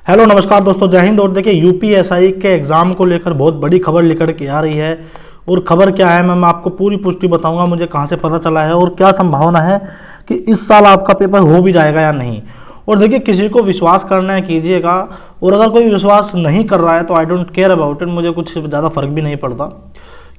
Hello नमस्कार दोस्तों, जय हिंद। और देखिए यूपीएसआई के एग्ज़ाम को लेकर बहुत बड़ी खबर लेकर के आ रही है। और खबर क्या है मैं आपको पूरी पुष्टि बताऊंगा, मुझे कहां से पता चला है और क्या संभावना है कि इस साल आपका पेपर हो भी जाएगा या नहीं। और देखिए किसी को विश्वास करना है कीजिएगा, और अगर कोई विश्वास नहीं कर रहा है तो I don't care about it, मुझे कुछ ज़्यादा फर्क भी नहीं पड़ता,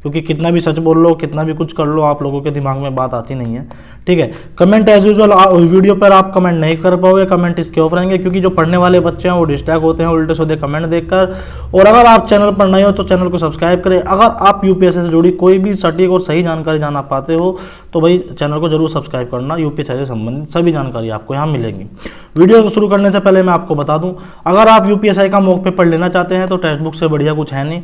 क्योंकि कितना भी सच बोल लो, कितना भी कुछ कर लो, आप लोगों के दिमाग में बात आती नहीं है। ठीक है, कमेंट एज यूजुअल वीडियो पर आप कमेंट नहीं कर पाओगे, कमेंट इसके ऑफ रहेंगे, क्योंकि जो पढ़ने वाले बच्चे हैं वो डिस्ट्रैक्ट होते हैं उल्टे सीधे कमेंट देखकर। और अगर आप चैनल पर नए हो तो चैनल को सब्सक्राइब करें। अगर आप यूपीएससी से जुड़ी कोई भी सटीक और सही जानकारी जाना पाते हो तो भाई चैनल को जरूर सब्सक्राइब करना। यूपीएससी से संबंधित सभी जानकारी आपको यहाँ मिलेंगी। वीडियो को शुरू करने से पहले मैं आपको बता दूं, अगर आप यूपीएससी का मॉक पेपर लेना चाहते हैं तो टेक्स्ट बुक से बढ़िया कुछ है नहीं।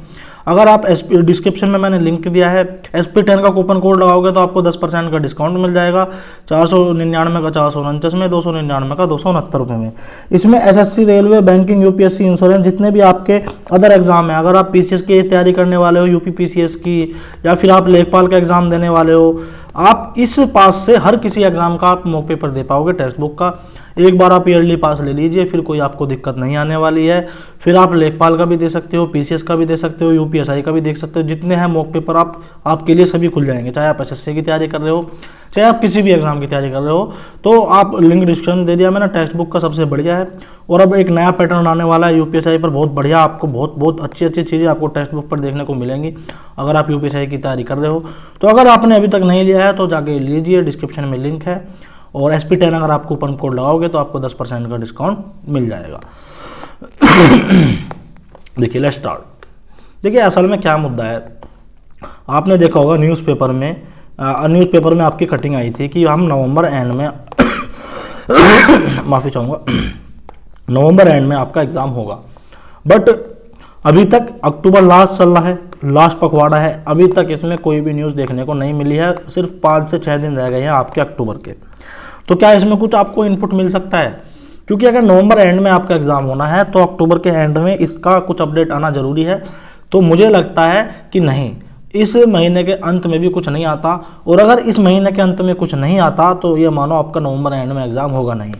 अगर आप डिस्क्रिप्शन में मैंने लिंक दिया है, SP10 का कूपन कोड लगाओगे तो आपको 10% का डिस्काउंट मिल जाएगा। 499 का 449 में, 299 का 269 रुपये में। इसमें SSC, railway, banking, UPSC, insurance, जितने भी आपके अदर एग्जाम है, अगर आप PCS की तैयारी करने वाले हो, यूपी PCS की, या फिर आप लेखपाल का एग्जाम देने वाले हो, आप इस पास से हर किसी एग्जाम का आप मॉक पेपर दे पाओगे टेक्स्ट बुक का। एक बार आप ईयरली पास ले लीजिए, फिर कोई आपको दिक्कत नहीं आने वाली है। फिर आप लेखपाल का भी दे सकते हो, PCS का भी दे सकते हो, यूपीएसआई का भी देख सकते हो। जितने हैं मॉक पेपर आपके लिए सभी खुल जाएंगे, चाहे आप SSC की तैयारी कर रहे हो, चाहे आप किसी भी एग्जाम की तैयारी कर रहे हो। तो आप लिंक डिस्क्रिप्शन दे दिया मैंने, टेक्स्ट बुक का सबसे बढ़िया है। और अब एक नया पैटर्न आने वाला है यूपीएसआई पर, बहुत बढ़िया, आपको बहुत अच्छी चीज़ें आपको टेक्स्ट बुक पर देखने को मिलेंगी अगर आप यूपीएसआई की तैयारी कर रहे हो। तो अगर आपने अभी तक नहीं लिया है तो जाके लीजिए, डिस्क्रिप्शन में लिंक है। और SP10 अगर आप कूपन कोड लगाओगे तो आपको 10% का डिस्काउंट मिल जाएगा। देखिए लेट्स स्टार्ट। देखिए असल में क्या मुद्दा है, आपने देखा होगा न्यूज़पेपर में आपकी कटिंग आई थी कि हम नवंबर एंड में माफ़ी चाहूँगा, नवंबर एंड में आपका एग्ज़ाम होगा। बट अभी तक अक्टूबर लास्ट चल रहा है, लास्ट पखवाड़ा है, अभी तक इसमें कोई भी न्यूज़ देखने को नहीं मिली है। सिर्फ 5 से 6 दिन रह गए हैं आपके अक्टूबर के। तो क्या इसमें कुछ आपको इनपुट मिल सकता है? क्योंकि अगर नवंबर एंड में आपका एग्ज़ाम होना है तो अक्टूबर के एंड में इसका कुछ अपडेट आना जरूरी है। तो मुझे लगता है कि नहीं, इस महीने के अंत में भी कुछ नहीं आता। और अगर इस महीने के अंत में कुछ नहीं आता तो ये मानो आपका नवंबर एंड में एग्ज़ाम होगा नहीं।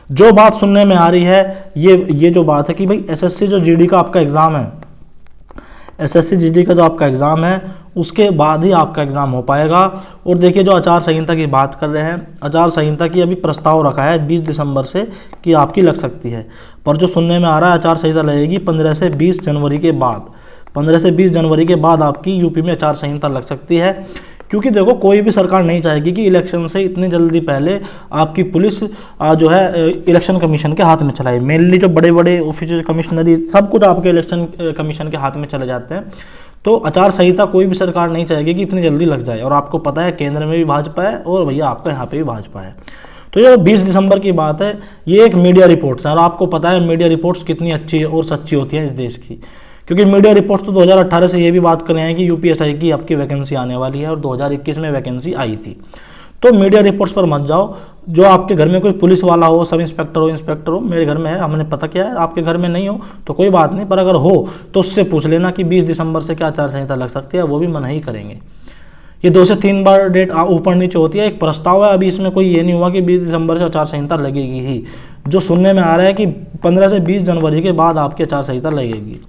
जो बात सुनने में आ रही है ये जो बात है कि भाई SSC जो GD का आपका एग्ज़ाम है, SSC GD का जो आपका एग्ज़ाम है उसके बाद ही आपका एग्ज़ाम हो पाएगा। और देखिए जो आचार संहिता की बात कर रहे हैं, आचार संहिता की अभी प्रस्ताव रखा है 20 दिसंबर से कि आपकी लग सकती है। पर जो सुनने में आ रहा है आचार संहिता लगेगी 15 से 20 जनवरी के बाद। 15 से 20 जनवरी के बाद आपकी यूपी में आचार संहिता लग सकती है। क्योंकि देखो कोई भी सरकार नहीं चाहेगी कि इलेक्शन से इतनी जल्दी पहले आपकी पुलिस जो है इलेक्शन कमीशन के हाथ में चलाए। मेनली जो बड़े बड़े ऑफिसर, कमिश्नरी, सब कुछ आपके इलेक्शन कमीशन के हाथ में चले जाते हैं। तो आचार संहिता कोई भी सरकार नहीं चाहेगी कि इतनी जल्दी लग जाए। और आपको पता है केंद्र में भी भाजपा है और भैया आपका यहाँ पे भी भाजपा है। तो ये 20 दिसंबर की बात है, ये एक मीडिया रिपोर्ट्स है। और आपको पता है मीडिया रिपोर्ट्स कितनी अच्छी और सच्ची होती हैं इस देश की, क्योंकि मीडिया रिपोर्ट्स तो 2018 से ये भी बात कर रहे हैं कि यूपीएसआई की आपकी वैकेंसी आने वाली है और 2021 में वैकेंसी आई थी। तो मीडिया रिपोर्ट्स पर मत जाओ। जो आपके घर में कोई पुलिस वाला हो, सब इंस्पेक्टर हो, इंस्पेक्टर हो, मेरे घर में है, हमने पता किया है, आपके घर में नहीं हो तो कोई बात नहीं, पर अगर हो तो उससे पूछ लेना कि 20 दिसंबर से क्या आचार संहिता लग सकती है, वो भी मना ही करेंगे। ये 2 से 3 बार डेट ऊपर नीचे होती है, एक प्रस्ताव है, अभी इसमें कोई ये नहीं हुआ कि 20 दिसंबर से आचार संहिता लगेगी ही। जो सुनने में आ रहा है कि 15 से 20 जनवरी के बाद आपकी आचार संहिता लगेगी।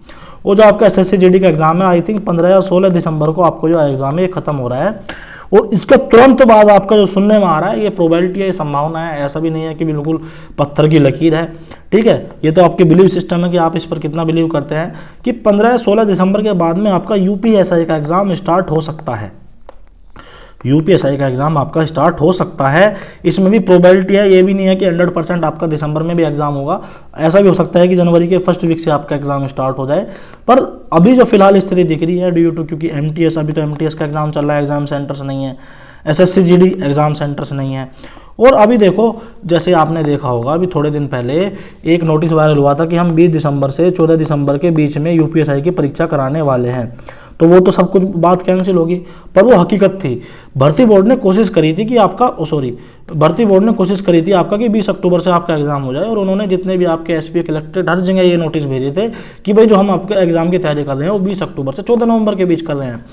वो जो आपका SSC GD का एग्जाम है, आई थिंक 15 या 16 दिसंबर को आपको जो एग्जाम है ये खत्म हो रहा है। और इसके तुरंत बाद आपका जो सुनने में आ रहा है ये प्रोबेबिलिटी है, ये संभावना है, ऐसा भी नहीं है कि बिल्कुल पत्थर की लकीर है। ठीक है, ये तो आपके बिलीव सिस्टम है कि आप इस पर कितना बिलीव करते हैं कि 15 या 16 दिसंबर के बाद में आपका यूपीएसआई का एग्जाम स्टार्ट हो सकता है। यूपीएसआई का एग्जाम आपका स्टार्ट हो सकता है, इसमें भी प्रोबेबिलिटी है। ये भी नहीं है कि 100% आपका दिसंबर में भी एग्जाम होगा। ऐसा भी हो सकता है कि जनवरी के फर्स्ट वीक से आपका एग्जाम स्टार्ट हो जाए। पर अभी जो फिलहाल स्थिति दिख रही है ड्यू टू, क्योंकि MTS, अभी तो MTS का एग्जाम चल रहा है, एग्जाम सेंटर्स नहीं है। SSC GD एग्जाम सेंटर्स नहीं है। और अभी देखो, जैसे आपने देखा होगा अभी थोड़े दिन पहले एक नोटिस वायरल हुआ था कि हम 20 दिसंबर से 14 दिसंबर के बीच में यूपीएसआई की परीक्षा कराने वाले हैं। तो वो तो सब कुछ बात कैंसिल होगी, पर वो हकीकत थी। भर्ती बोर्ड ने कोशिश करी थी कि भर्ती बोर्ड ने कोशिश करी थी आपका कि 20 अक्टूबर से आपका एग्जाम हो जाए। और उन्होंने जितने भी आपके SP कलेक्टेड हर जगह ये नोटिस भेजे थे कि भाई जो हम आपके एग्जाम की तैयारी कर रहे हैं वो 20 अक्टूबर से 14 नवंबर के बीच कर रहे हैं।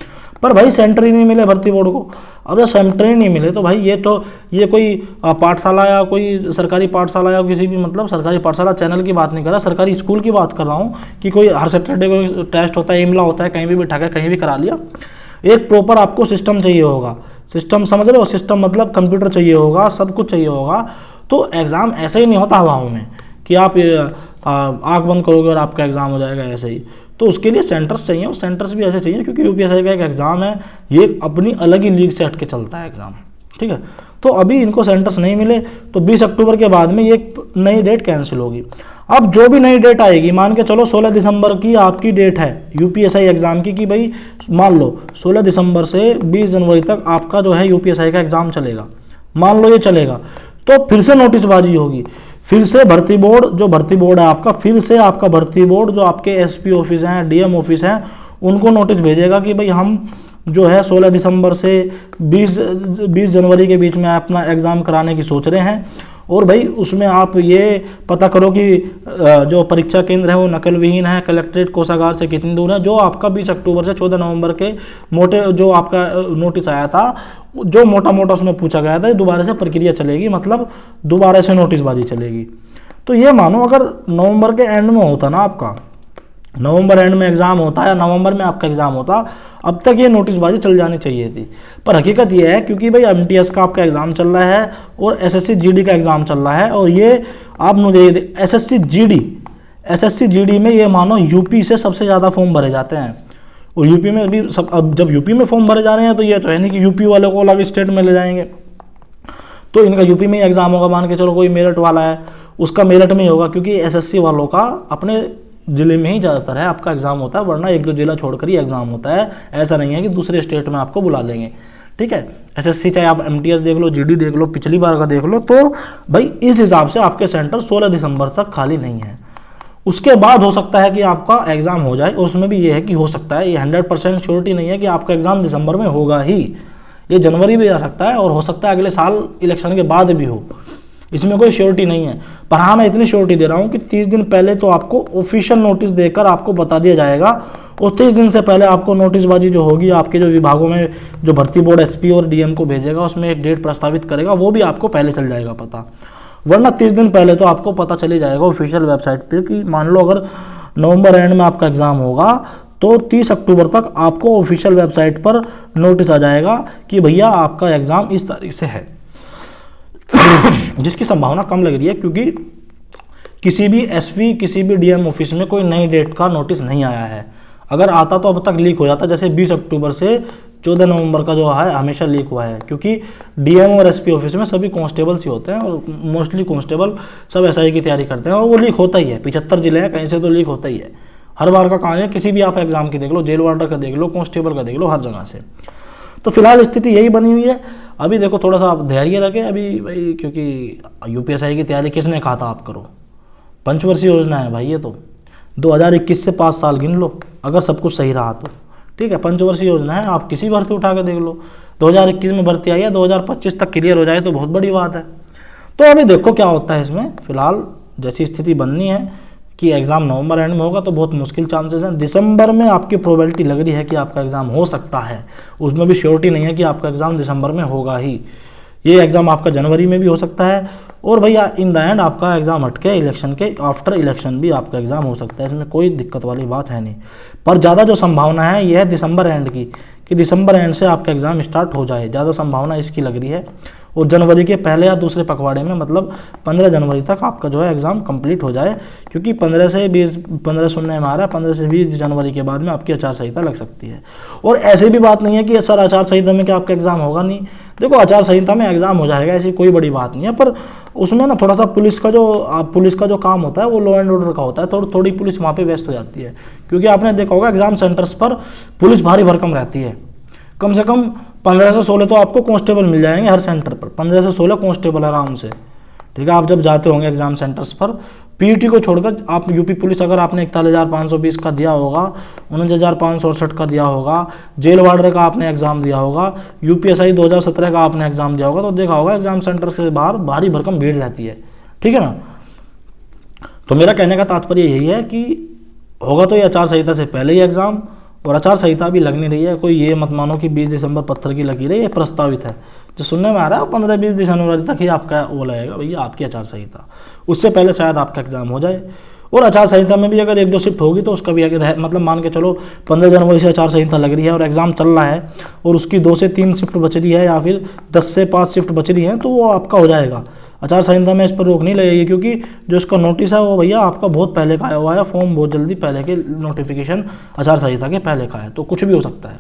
पर भाई सेंटर ही नहीं मिले भर्ती बोर्ड को। अब जब सेंटर ही नहीं मिले तो भाई ये कोई पाठशाला या कोई सरकारी पाठशाला या किसी भी मतलब सरकारी पाठशाला चैनल की बात नहीं कर रहा, सरकारी स्कूल की बात कर रहा हूँ कि कोई हर सैटरडे को टेस्ट होता है, इमला होता है, कहीं भी बिठा के कहीं भी करा लिया। एक प्रॉपर आपको सिस्टम चाहिए होगा, सिस्टम समझ रहे हो, सिस्टम मतलब कंप्यूटर चाहिए होगा, सब कुछ चाहिए होगा। तो एग्ज़ाम ऐसे ही नहीं होता हवाओं में कि आप आँख बंद करोगे और आपका एग्ज़ाम हो जाएगा ऐसे ही। तो उसके लिए सेंटर्स चाहिए, और सेंटर्स भी ऐसे चाहिए क्योंकि यूपीएससी का एक एग्ज़ाम है, ये अपनी अलग ही लीग से हट के चलता है एग्ज़ाम, ठीक है। तो अभी इनको सेंटर्स नहीं मिले तो 20 अक्टूबर के बाद में ये नई डेट कैंसिल होगी। अब जो भी नई डेट आएगी, मान के चलो 16 दिसंबर की आपकी डेट है यूपीएससी एग्ज़ाम की, कि भाई मान लो 16 दिसंबर से 20 जनवरी तक आपका जो है यूपीएससी का एग्ज़ाम चलेगा, मान लो ये चलेगा, तो फिर से नोटिसबाजी होगी, फिर से भर्ती बोर्ड, जो भर्ती बोर्ड है आपका, फिर से आपका भर्ती बोर्ड जो आपके एसपी ऑफिस हैं, डीएम ऑफिस हैं, उनको नोटिस भेजेगा कि भाई हम जो है 16 दिसंबर से 20 जनवरी के बीच में अपना एग्ज़ाम कराने की सोच रहे हैं। और भाई उसमें आप ये पता करो कि जो परीक्षा केंद्र है वो नकल विहीन है, कलेक्ट्रेट कोषागार से कितनी दूर है। जो आपका 20 अक्टूबर से 14 नवंबर के मोटे जो आपका नोटिस आया था, जो मोटा मोटा उसमें पूछा गया था, दोबारा से प्रक्रिया चलेगी, मतलब दोबारा से नोटिसबाजी चलेगी। तो ये मानो अगर नवंबर के एंड में होता ना, आपका नवंबर एंड में एग्ज़ाम होता या नवंबर में आपका एग्ज़ाम होता, अब तक ये नोटिसबाजी चल जानी चाहिए थी। पर हकीकत ये है क्योंकि भाई एमटीएस का आपका एग्ज़ाम चल रहा है और एसएससी जीडी का एग्ज़ाम चल रहा है, और ये आप मुझे एसएससी जीडी में ये मानो यूपी से सबसे ज़्यादा फॉर्म भरे जाते हैं, और यूपी में भी सब, अब जब यूपी में फॉर्म भरे जा रहे हैं तो ये तो है नहीं कि यूपी वालों को अलग स्टेट में ले जाएंगे, तो इनका यूपी में ही एग्ज़ाम होगा। मान के चलो कोई मेरठ वाला है, उसका मेरठ में ही होगा, क्योंकि एसएससी वालों का अपने ज़िले में ही ज़्यादातर है आपका एग्ज़ाम होता है, वरना 1-2 जिला छोड़कर ही एग्ज़ाम होता है। ऐसा नहीं है कि दूसरे स्टेट में आपको बुला लेंगे, ठीक है। एसएससी चाहे आप एमटीएस देख लो, जीडी देख लो, पिछली बार का देख लो, तो भाई इस हिसाब से आपके सेंटर 16 दिसंबर तक खाली नहीं है। उसके बाद हो सकता है कि आपका एग्ज़ाम हो जाए, और उसमें भी ये है कि हो सकता है, ये 100% श्योरिटी नहीं है कि आपका एग्ज़ाम दिसंबर में होगा ही, ये जनवरी भी आ सकता है, और हो सकता है अगले साल इलेक्शन के बाद भी हो, इसमें कोई श्योरिटी नहीं है। पर हाँ, मैं इतनी श्योरिटी दे रहा हूँ कि 30 दिन पहले तो आपको ऑफिशियल नोटिस देकर आपको बता दिया जाएगा, और 30 दिन से पहले आपको नोटिसबाजी जो होगी आपके जो विभागों में जो भर्ती बोर्ड एसपी और डीएम को भेजेगा, उसमें एक डेट प्रस्तावित करेगा, वो भी आपको पहले चल जाएगा पता। वरना 30 दिन पहले तो आपको पता चली जाएगा ऑफिशियल वेबसाइट पे कि मान लो अगर नवंबर एंड में आपका एग्ज़ाम होगा तो 30 अक्टूबर तक आपको ऑफिशियल वेबसाइट पर नोटिस आ जाएगा कि भैया आपका एग्ज़ाम इस तारीख से है, जिसकी संभावना कम लग रही है क्योंकि किसी भी एसपी किसी भी डीएम ऑफिस में कोई नई डेट का नोटिस नहीं आया है। अगर आता तो अब तक लीक हो जाता, जैसे 20 अक्टूबर से 14 नवंबर का जो है हमेशा लीक हुआ है, क्योंकि डीएम और एसपी ऑफिस में सभी कांस्टेबल्स ही होते हैं, और मोस्टली कांस्टेबल सब एसआई की तैयारी करते हैं, और वो लीक होता ही है। 75 जिले हैं, कहीं से तो लीक होता ही है, हर बार का कहानी है। किसी भी आप एग्जाम की देख लो, जेल वार्डर का देख लो, कांस्टेबल का देख लो, हर जगह से। तो फिलहाल स्थिति यही बनी हुई है। अभी देखो थोड़ा सा आप धैर्य रखें अभी भाई, क्योंकि यूपीएससी की तैयारी किसने कहा था आप करो, पंचवर्षीय योजना है भाई ये तो। 2021 से 5 साल गिन लो अगर सब कुछ सही रहा तो, ठीक है। पंचवर्षीय योजना है, आप किसी भर्ती उठा के देख लो। 2021 में भर्ती आई है, 2025 तक क्लियर हो जाए तो बहुत बड़ी बात है। तो अभी देखो क्या होता है इसमें। फिलहाल जैसी स्थिति बननी है कि एग्ज़ाम नवंबर एंड में होगा तो बहुत मुश्किल चांसेस हैं। दिसंबर में आपकी प्रोबेबिलिटी लग रही है कि आपका एग्ज़ाम हो सकता है, उसमें भी श्योरिटी नहीं है कि आपका एग्ज़ाम दिसंबर में होगा ही। ये एग्ज़ाम आपका जनवरी में भी हो सकता है, और भैया इन द एंड आपका एग्ज़ाम हटके इलेक्शन के आफ्टर इलेक्शन भी आपका एग्ज़ाम हो सकता है। इसमें कोई दिक्कत वाली बात है नहीं। पर ज़्यादा जो संभावना है यह है दिसंबर एंड की, कि दिसंबर एंड से आपका एग्ज़ाम स्टार्ट हो जाए, ज़्यादा संभावना इसकी लग रही है। और जनवरी के पहले या दूसरे पखवाड़े में, मतलब 15 जनवरी तक आपका जो है एग्ज़ाम कंप्लीट हो जाए, क्योंकि 15 से 20 15 सुनने में आ रहा है 15 से 20 जनवरी के बाद में आपकी आचार संहिता लग सकती है। और ऐसी भी बात नहीं है कि सर आचार संहिता में क्या आपका एग्ज़ाम होगा नहीं। देखो आचार संहिता में एग्ज़ाम हो जाएगा, ऐसी कोई बड़ी बात नहीं है, पर उसमें ना थोड़ा सा पुलिस का जो काम होता है वो लॉ एंड ऑर्डर का होता है। थोड़ी पुलिस वहाँ पे व्यस्त हो जाती है, क्योंकि आपने देखा होगा एग्ज़ाम सेंटर्स पर पुलिस भारी भरकम रहती है। कम से कम 15 से 16 तो आपको कांस्टेबल मिल जाएंगे हर सेंटर पर, 15 से 16 कांस्टेबल आराम से, ठीक है। आप जब जाते होंगे एग्जाम सेंटर्स पर, पीईटी को छोड़कर आप यूपी पुलिस अगर आपने 41,520 का दिया होगा, 49,568 का दिया होगा, जेल वार्डर का आपने एग्जाम दिया होगा, यूपीएसआई 2017 का आपने एग्जाम दिया होगा, तो देखा होगा एग्जाम सेंटर के बाहर भारी भरकम भीड़ रहती है, ठीक है ना। तो मेरा कहने का तात्पर्य यही है कि होगा तो ये आचार संहिता से पहले ही एग्जाम, और आचार संहिता भी लग नहीं रही है, कोई ये मत मानो कि 20 दिसंबर पत्थर की लकीर है, ये प्रस्तावित है। जो सुनने में आ रहा है 15-20 जनवरी तक ही आपका वो लगेगा भैया आपकी आचार संहिता, उससे पहले शायद आपका एग्जाम हो जाए। और आचार संहिता में भी अगर 1-2 शिफ्ट होगी तो उसका भी अगर मतलब मान के चलो 15 जनवरी से आचार संहिता लग रही है और एग्जाम चल रहा है और उसकी 2 से 3 शिफ्ट बच रही है या फिर 10 से 5 शिफ्ट बच रही है तो वो आपका हो जाएगा। आचार संहिता में इस पर रोक नहीं लगेगी, क्योंकि जो इसका नोटिस है वो भैया आपका बहुत पहले का आया हुआ है, फॉर्म बहुत जल्दी पहले के नोटिफिकेशन आचार संहिता के पहले का है, तो कुछ भी हो सकता है।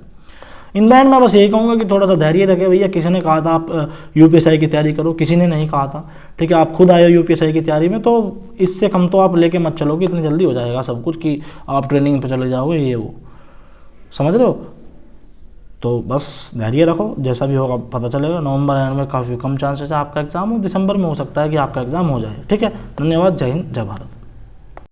इन द एंड मैं बस यही कहूँगा कि थोड़ा सा धैर्य रखें भैया। किसी ने कहा था आप यूपीएसआई की तैयारी करो, किसी ने नहीं कहा था, ठीक है। आप खुद आए हो यूपीएसआई की तैयारी में, तो इससे कम तो आप लेके मत चलो कि इतनी जल्दी हो जाएगा सब कुछ कि आप ट्रेनिंग पे चले जाओगे ये वो, समझ रहे हो। तो बस धैर्य रखो, जैसा भी होगा पता चलेगा। नवंबर एंड में काफ़ी कम चांसेस है आपका एग्जाम हो, दिसंबर में हो सकता है कि आपका एग्जाम हो जाए, ठीक है। धन्यवाद, जय हिंद, जय भारत।